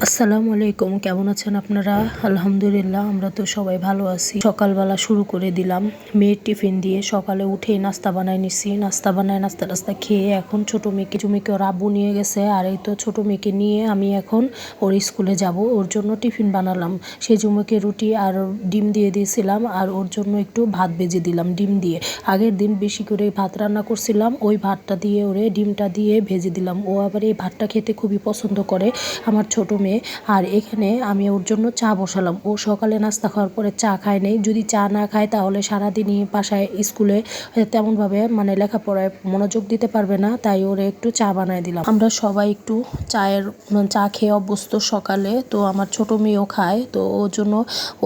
আসসালামু আলাইকুম, কেমন আছেন আপনারা? আলহামদুলিল্লাহ, আমরা তো সবাই ভালো আছি। সকালবেলা শুরু করে দিলাম মেয়ের টিফিন দিয়ে। সকালে উঠেই নাস্তা বানায় নিছি, নাস্তা খেয়ে এখন ছোট মেয়েকে ওর আব্বু নিয়ে গেছে। আর এই তো ছোট মেয়েকে নিয়ে আমি এখন ওর স্কুলে যাব। ওর জন্য টিফিন বানালাম। সেজুমুকে রুটি আর ডিম দিয়ে দিয়েছিলাম, আর ওর জন্য একটু ভাত ভেজে দিলাম ডিম দিয়ে। আগের দিন বেশি করে ভাত রান্না করছিলাম, ওই ভাতটা দিয়ে ওরে ডিমটা দিয়ে ভেজে দিলাম। ও আবার এই ভাতটা খেতে খুবই পছন্দ করে, আমার ছোট মেয়ে। আর এখানে আমি ওর জন্য চা বসালাম। ও সকালে নাস্তা খাওয়ার পরে চা খায় নেই। যদি চা না খায় তাহলে সারাদিনই বাসায় স্কুলে তেমনভাবে লেখাপড়ায় মনোযোগ দিতে পারবে না, তাই ওরে একটু চা বানায় দিলাম। আমরা সবাই একটু চা খেয়ে অভ্যস্ত সকালে, তো আমার ছোট মেয়েও খায়, তো ওর জন্য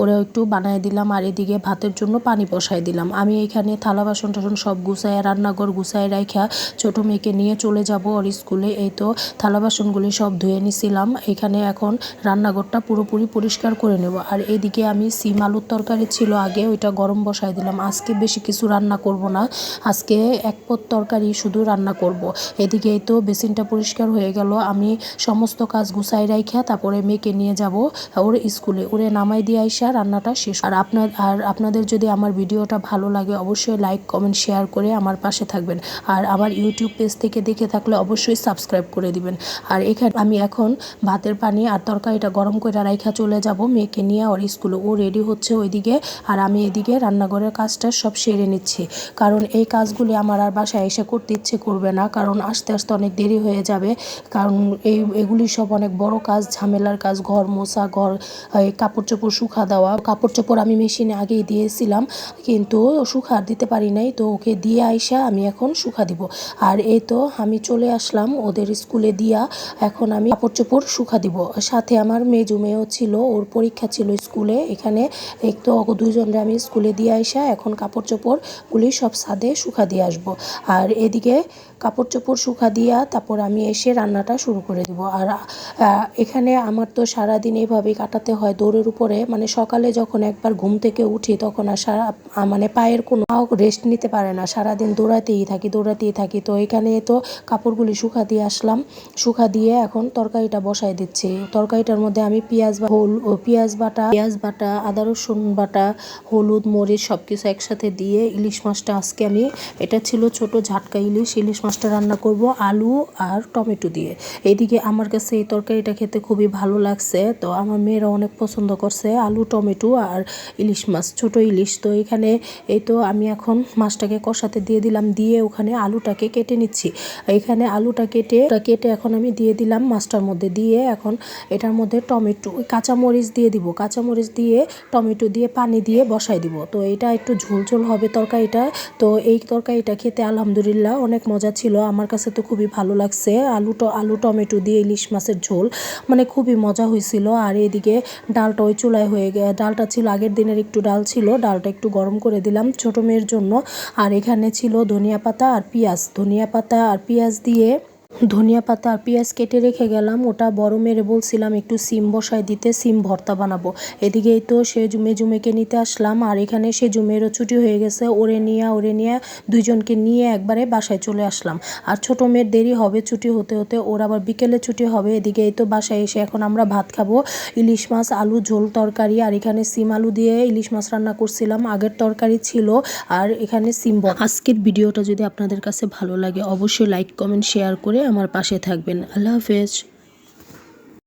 ওরা একটু বানায় দিলাম। আর এদিকে ভাতের জন্য পানি বসাই দিলাম। আমি এখানে থালা বাসন টাসন সব গুছায়, রান্নাঘর গুছায় রাখা ছোট মেয়েকে নিয়ে চলে যাব ওর স্কুলে। এই তো থালা বাসনগুলি সব ধুয়ে নিছিলাম। এখানে এখন রান্নাঘরটা পুরোপুরি পরিষ্কার করে নেব। আর এদিকে আমি সিম আলুর তরকারি ছিল আগে, ওইটা গরম বসাই দিলাম। আজকে বেশি কিছু রান্না করব না, আজকে এক পদ তরকারি শুধু রান্না করব। এদিকে এই তো বেসিনটা পরিষ্কার হয়ে গেল। আমি সমস্ত কাজ গুছাই রাইখা তারপরে মেয়েকে নিয়ে যাব ওর স্কুলে। ওরে নামাই দিয়ে আইসা রান্নাটা শেষ। আর আপনাদের যদি আমার ভিডিওটা ভালো লাগে অবশ্যই লাইক কমেন্ট শেয়ার করে আমার পাশে থাকবেন। আর আমার ইউটিউব পেজ থেকে দেখে থাকলে অবশ্যই সাবস্ক্রাইব করে দিবেন। আর এখানে আমি এখন ভাতের পানি আর তরকারিটা গরম করে রাইখা চলে যাব মেয়েকে নিয়ে ওর স্কুলে। ও রেডি হচ্ছে ওইদিকে, আর আমি এদিকে রান্নাঘরের কাজটা সব সেরে নিচ্ছি। কারণ এই কাজগুলি আমার আর বাসায় এসে করতে ইচ্ছে করবে না, কারণ আস্তে আস্তে অনেক দেরি হয়ে যাবে। কারণ এগুলি সব অনেক বড় কাজ, ঝামেলার কাজ। ঘর মোছা, কাপড় চোপড় শুকা দেওয়া। কাপড় চোপড় আমি মেশিনে আগেই দিয়েছিলাম, কিন্তু শুকা দিতে পারি নাই, তো ওকে দিয়ে আইসা আমি এখন শুকা দিব। আর এই তো আমি চলে আসলাম ওদের স্কুলে দিয়া, এখন আমি কাপড় চোপড় শুকা দিব। সাথে আমার মেয়েও ছিল, ওর পরীক্ষা ছিল স্কুলে। এখানে একটু দুইজনরে আমি স্কুলে দিয়ে আইসা এখন কাপড় চোপড়গুলি সব ছাদে শুকা দিয়ে আসবো। আর এদিকে কাপড় চোপড় শুকা দিয়া তারপর আমি এসে রান্নাটা শুরু করে দিব। আর এখানে আমার তো সারাদিন এইভাবেই কাটাতে হয় দৌড়ের উপরে। সকালে যখন একবার ঘুম থেকে উঠি তখন আর পায়ের কোনো রেস্ট নিতে পারে না, সারাদিন দৌড়াতেই থাকি। তো এখানে তো কাপড়গুলি শুকা দিয়ে আসলাম, শুকা দিয়ে এখন তরকারিটা বসাই দিচ্ছি। তরকারিটার মধ্যে আমি পেঁয়াজ বাটা, আদা রসুন বাটা, হলুদ মরিচ সবকিছু একসাথে দিয়ে ইলিশ মাছটা আজকে আমি, এটা ছিল ছোট ঝাটকা ইলিশ মাছটা রান্না করব আলু আর টমেটো দিয়ে। এইদিকে আমার কাছে এই তরকারিটা খেতে খুবই ভালো লাগছে, তো আমার মেয়েরা অনেক পছন্দ করছে আলু টমেটো আর ইলিশ মাছ, ছোট ইলিশ। তো এখানে এই তো আমি এখন মাছটাকে কষাতে দিয়ে দিলাম, দিয়ে ওখানে আলুটাকে কেটে নিচ্ছি। এখানে আলুটা কেটে এখন আমি দিয়ে দিলাম মাছটার মধ্যে, দিয়ে এখন এটার মধ্যে টমেটো কাঁচামরিচ দিয়ে দিব, কাঁচামরিচ দিয়ে টমেটো দিয়ে পানি দিয়ে বসাই দিব। তো এটা একটু ঝোল হবে তরকারিটা। তো এই তরকারিটা খেতে আলহামদুলিল্লাহ অনেক মজা ছিল, আমার কাছে তো খুবই ভালো লাগছে। আলু টমেটো দিয়ে ইলিশ মাছের ঝোল খুবই মজা হয়েছিল। আর এদিকে ডালটা ওই চুলায় ডালটা ছিল আগের দিনের একটু ডাল ছিল, ডালটা একটু গরম করে দিলাম ছোট মেয়ের জন্য। আর এখানে ছিল ধনিয়া পাতা আর পেঁয়াজ কেটে রেখে গেলাম। ওটা বড় মেরে বলছিলাম একটু সিম বসাই দিতে, সিম ভর্তা বানাবো। এদিকেই তো সে মেজুমেকে নিতে আসলাম, আর এখানে সে জুমেরও ছুটি হয়ে গেছে। ওরে নিয়ে দুইজনকে নিয়ে একবারে বাসায় চলে আসলাম। আর ছোট মেয়ের দেরি হবে ছুটি হতে হতে, ওর আবার বিকেলে ছুটি হবে। এদিকে এই তো বাসায় এসে এখন আমরা ভাত খাবো, ইলিশ মাছ আলু ঝোল তরকারি। আর এখানে সিম আলু দিয়ে ইলিশ মাছ রান্না করছিলাম, আগের তরকারি ছিল। আর এখানে সিম ভর্তা। আজকের ভিডিওটা যদি আপনাদের কাছে ভালো লাগে অবশ্যই লাইক কমেন্ট শেয়ার করে আমার পাশে থাকবেন। আল্লাহ হাফেজ।